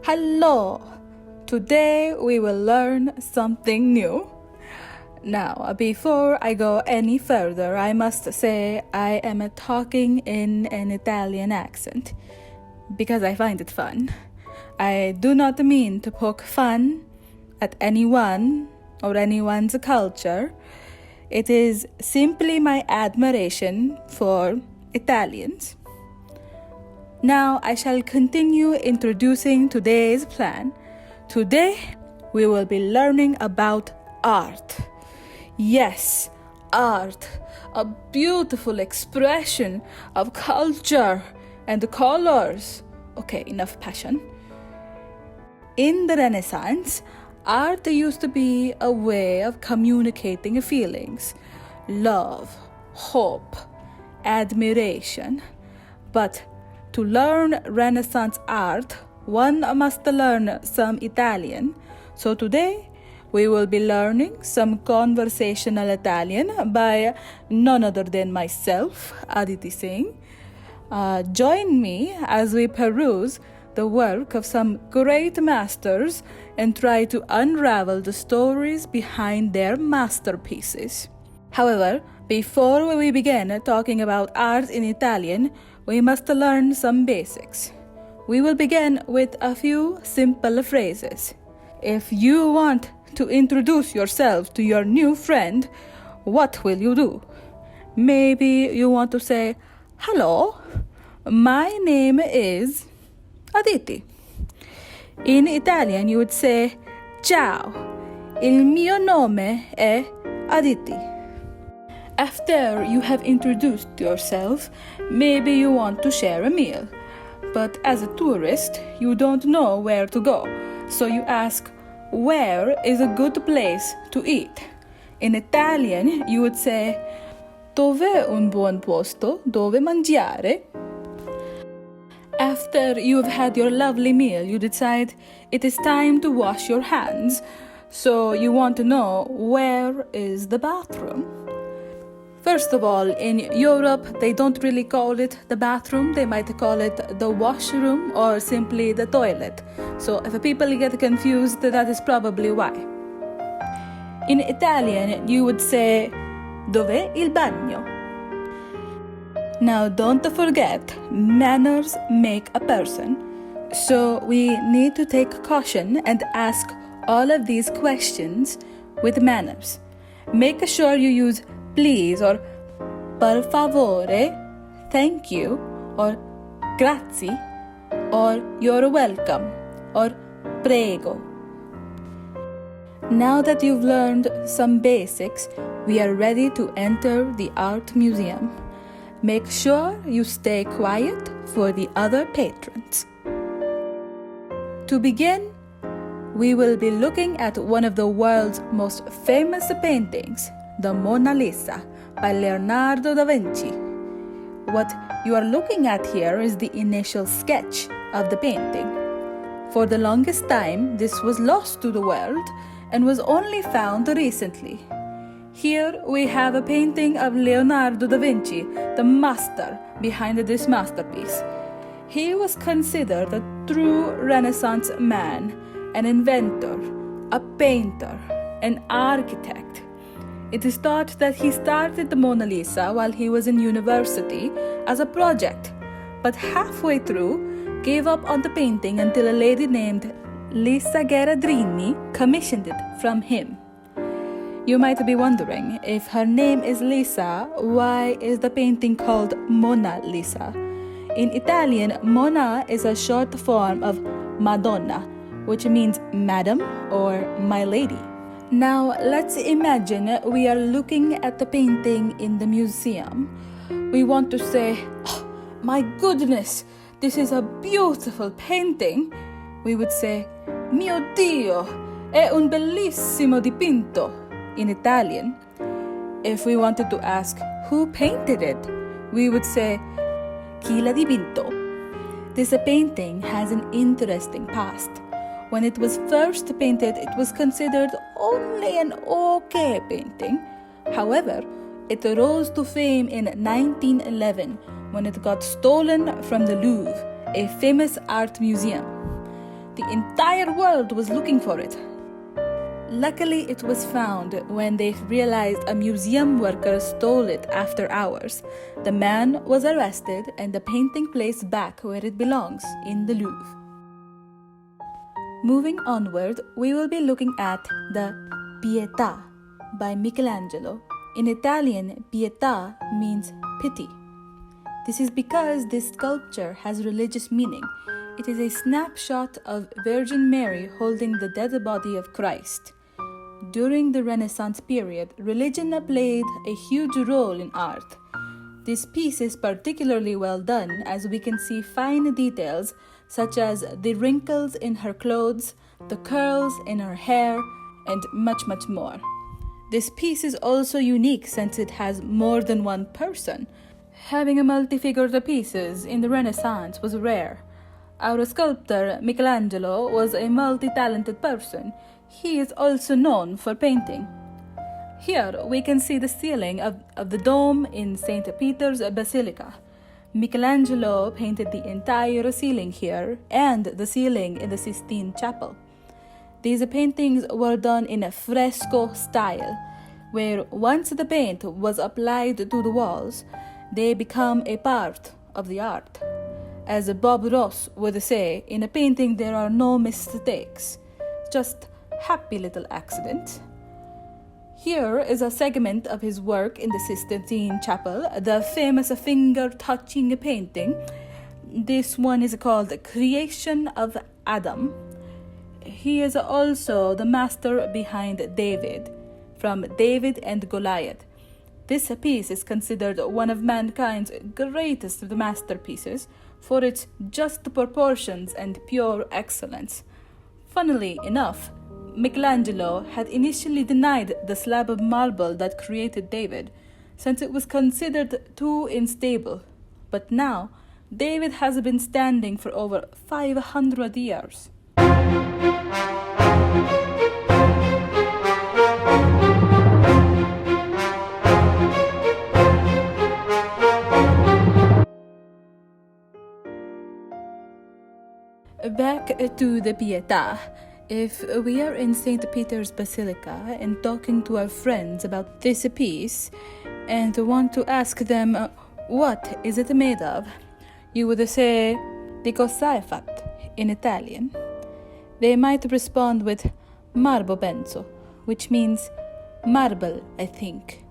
Hello! Today we will learn something new. Now, before I go any further, I must say I am talking in an Italian accent because I find it fun. I do not mean to poke fun at anyone or anyone's culture. It is simply my admiration for Italians. Now I shall continue introducing today's plan. Today we will be learning about art. Yes, art, a beautiful expression of culture and colors. Okay, enough passion. In the Renaissance, art used to be a way of communicating feelings, love, hope, admiration. But to learn Renaissance art, one must learn some Italian. So today, we will be learning some conversational Italian by none other than myself, Aditi Singh. Join me as we peruse the work of some great masters and try to unravel the stories behind their masterpieces. However, before we begin talking about art in Italian, we must learn some basics. We will begin with a few simple phrases. If you want to introduce yourself to your new friend, what will you do? Maybe you want to say, "Hello, my name is Aditi." In Italian, you would say, "Ciao, il mio nome è Aditi." After you have introduced yourself, maybe you want to share a meal. But as a tourist, you don't know where to go. So you ask, where is a good place to eat? In Italian, you would say, "Dov'è un buon posto dove mangiare?" After you have had your lovely meal, you decide it is time to wash your hands. So you want to know, where is the bathroom? First of all, in Europe, they don't really call it the bathroom. They might call it the washroom or simply the toilet. So if people get confused, that is probably why. In Italian, you would say, "Dov'è il bagno?" Now, don't forget, manners make a person. So we need to take caution and ask all of these questions with manners. Make sure you use please or per favore, thank you, or grazie, or you're welcome, or prego. Now that you've learned some basics, we are ready to enter the art museum. Make sure you stay quiet for the other patrons. To begin, we will be looking at one of the world's most famous paintings, the Mona Lisa by Leonardo da Vinci. What you are looking at here is the initial sketch of the painting. For the longest time, this was lost to the world and was only found recently. Here we have a painting of Leonardo da Vinci, the master behind this masterpiece. He was considered a true Renaissance man, an inventor, a painter, an architect. It is thought that he started the Mona Lisa while he was in university as a project, but halfway through gave up on the painting until a lady named Lisa Gherardini commissioned it from him. You might be wondering, if her name is Lisa, why is the painting called Mona Lisa? In Italian, Mona is a short form of Madonna, which means madam or my lady. Now, let's imagine we are looking at the painting in the museum. We want to say, "Oh, my goodness, this is a beautiful painting." We would say, "Mio Dio, è un bellissimo dipinto," in Italian. If we wanted to ask, who painted it? We would say, "Chi l'ha dipinto?" This painting has an interesting past. When it was first painted, it was considered only an okay painting. However, it rose to fame in 1911 when it got stolen from the Louvre, a famous art museum. The entire world was looking for it. Luckily, it was found when they realized a museum worker stole it after hours. The man was arrested and the painting placed back where it belongs, in the Louvre. Moving onward, we will be looking at the Pietà by Michelangelo. In Italian, pietà means pity. This is because this sculpture has religious meaning. It is a snapshot of Virgin Mary holding the dead body of Christ. During the Renaissance period, religion played a huge role in art. This piece is particularly well done as we can see fine details such as the wrinkles in her clothes, the curls in her hair, and much more. This piece is also unique since it has more than one person. Having a multi-figured pieces in the Renaissance was rare. Our sculptor Michelangelo was a multi-talented person. He is also known for painting. Here we can see the ceiling of the dome in St. Peter's Basilica. Michelangelo painted the entire ceiling here and the ceiling in the Sistine Chapel. These paintings were done in a fresco style, where once the paint was applied to the walls, they become a part of the art. As Bob Ross would say, in a painting there are no mistakes, just happy little accidents. Here is a segment of his work in the Sistine Chapel, the famous finger-touching painting. This one is called Creation of Adam. He is also the master behind David, from David and Goliath. This piece is considered one of mankind's greatest masterpieces for its just proportions and pure excellence. Funnily enough, Michelangelo had initially denied the slab of marble that created David, since it was considered too unstable. But now, David has been standing for over 500 years. Back to the Pietà. If we are in St. Peter's Basilica and talking to our friends about this piece and want to ask them what is it made of, you would say di cosa è fatto in Italian. They might respond with marbo penso, which means marble, I think.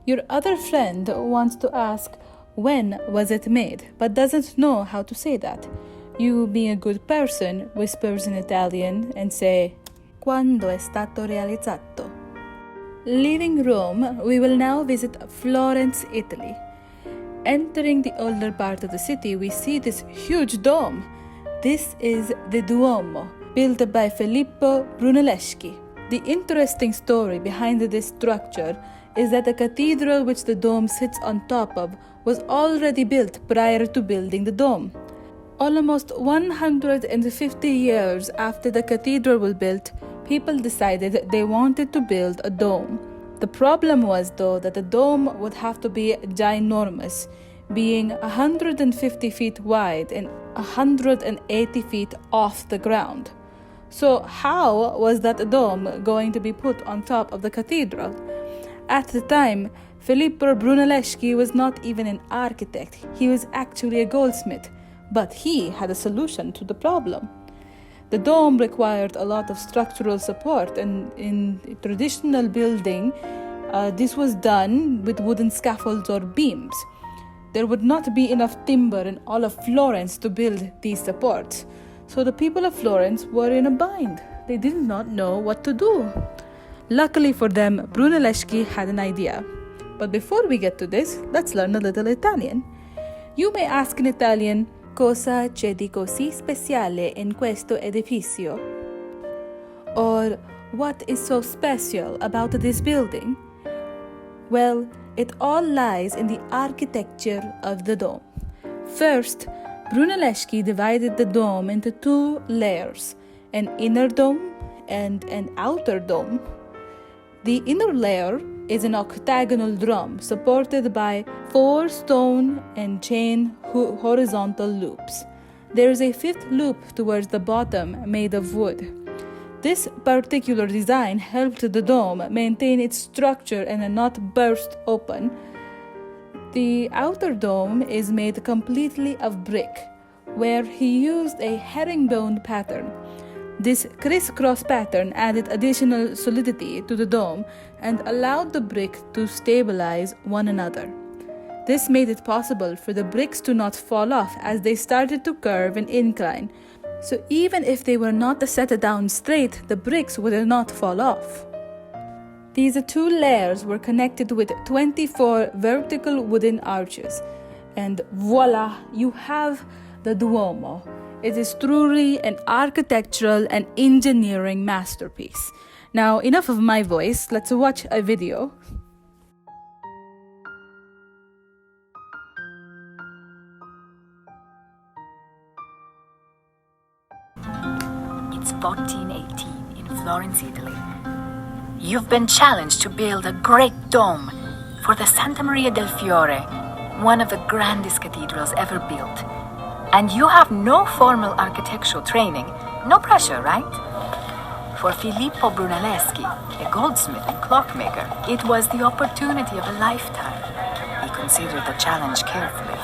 Your other friend wants to ask when was it made, but doesn't know how to say that. You, being a good person, whispers in Italian and say, quando è stato realizzato? Leaving Rome, we will now visit Florence, Italy. Entering the older part of the city, we see this huge dome. This is the Duomo, built by Filippo Brunelleschi. The interesting story behind this structure is that the cathedral which the dome sits on top of was already built prior to building the dome. Almost 150 years after the cathedral was built, people decided they wanted to build a dome. The problem was, though, that the dome would have to be ginormous, being 150 feet wide and 180 feet off the ground. So how was that dome going to be put on top of the cathedral? At the time, Filippo Brunelleschi was not even an architect. He was actually a goldsmith. But he had a solution to the problem. The dome required a lot of structural support, and in traditional building, this was done with wooden scaffolds or beams. There would not be enough timber in all of Florence to build these supports. So the people of Florence were in a bind. They did not know what to do. Luckily for them, Brunelleschi had an idea. But before we get to this, let's learn a little Italian. You may ask in Italian, cosa c'è di così speciale in questo edificio? Or, what is so special about this building? Well, it all lies in the architecture of the dome. First, Brunelleschi divided the dome into two layers, an inner dome and an outer dome. The inner layer is an octagonal drum supported by 4 stone and chain horizontal loops. there is a fifth loop towards the bottom made of wood. This particular design helped the dome maintain its structure and not burst open. The outer dome is made completely of brick, where he used a herringbone pattern. This crisscross pattern added additional solidity to the dome and allowed the brick to stabilize one another. This made it possible for the bricks to not fall off as they started to curve and incline. So even if they were not set down straight, the bricks would not fall off. These two layers were connected with 24 vertical wooden arches. And voila, you have the Duomo. It is truly an architectural and engineering masterpiece. Now, enough of my voice. Let's watch a video. It's 1418 in Florence, Italy. You've been challenged to build a great dome for the Santa Maria del Fiore, one of the grandest cathedrals ever built. And you have no formal architectural training. No pressure, right? For Filippo Brunelleschi, a goldsmith and clockmaker, it was the opportunity of a lifetime. He considered the challenge carefully.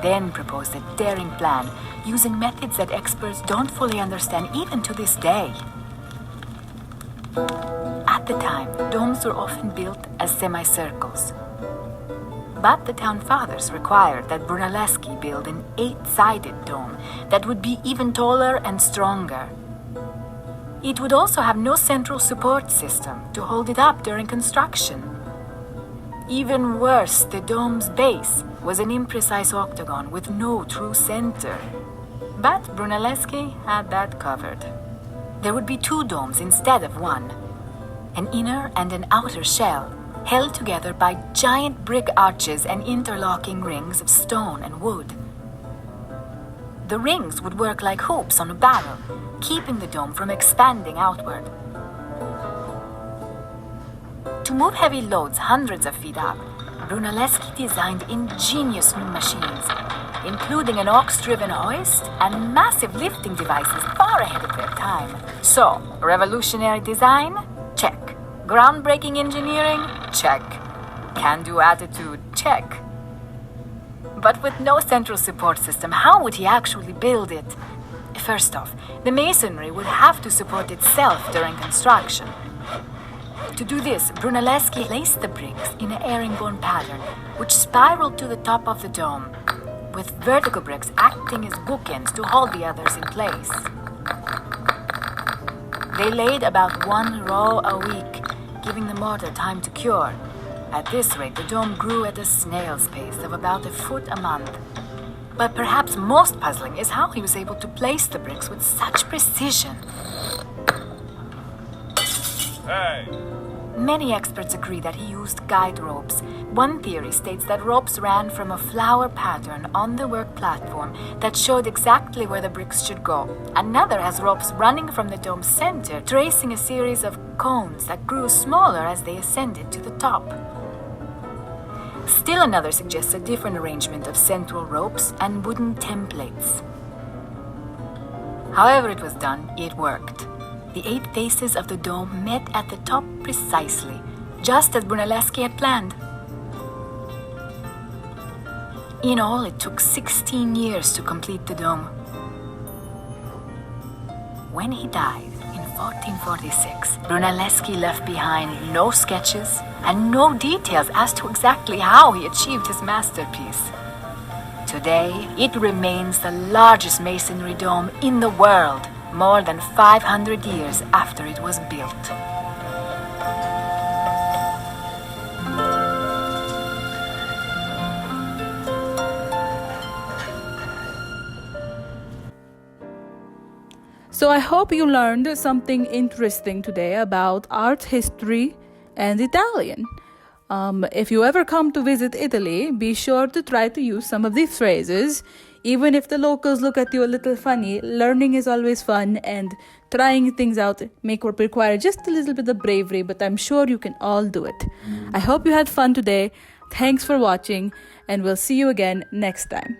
Then proposed a daring plan, using methods that experts don't fully understand even to this day. At the time, domes were often built as semicircles. But the town fathers required that Brunelleschi build an 8-sided dome that would be even taller and stronger. It would also have no central support system to hold it up during construction. Even worse, the dome's base was an imprecise octagon with no true center. But Brunelleschi had that covered. There would be 2 domes instead of 1, an inner and an outer shell, held together by giant brick arches and interlocking rings of stone and wood. The rings would work like hoops on a barrel, keeping the dome from expanding outward. To move heavy loads hundreds of feet up, Brunelleschi designed ingenious new machines, including an ox-driven hoist and massive lifting devices far ahead of their time. So, revolutionary design? Check. Groundbreaking engineering? Check. Can-do attitude? Check. But with no central support system, how would he actually build it? First off, the masonry would have to support itself during construction. To do this, Brunelleschi placed the bricks in a herringbone pattern, which spiraled to the top of the dome, with vertical bricks acting as bookends to hold the others in place. They laid about 1 row a week, giving the mortar time to cure. At this rate, the dome grew at a snail's pace of about a foot a month. But perhaps most puzzling is how he was able to place the bricks with such precision. Hey! Many experts agree that he used guide ropes. One theory states that ropes ran from a flower pattern on the work platform that showed exactly where the bricks should go. Another has ropes running from the dome's center, tracing a series of cones that grew smaller as they ascended to the top. Still another suggests a different arrangement of central ropes and wooden templates. However it was done, it worked. The 8 faces of the dome met at the top precisely, just as Brunelleschi had planned. In all, it took 16 years to complete the dome. When he died in 1446, Brunelleschi left behind no sketches and no details as to exactly how he achieved his masterpiece. Today, it remains the largest masonry dome in the world, more than 500 years after it was built. So I hope you learned something interesting today about art history and Italian. If you ever come to visit Italy, be sure to try to use some of these phrases, Even if the locals look at you a little funny, learning is always fun, and trying things out require just a little bit of bravery, but I'm sure you can all do it. I hope you had fun today. Thanks for watching, and we'll see you again next time.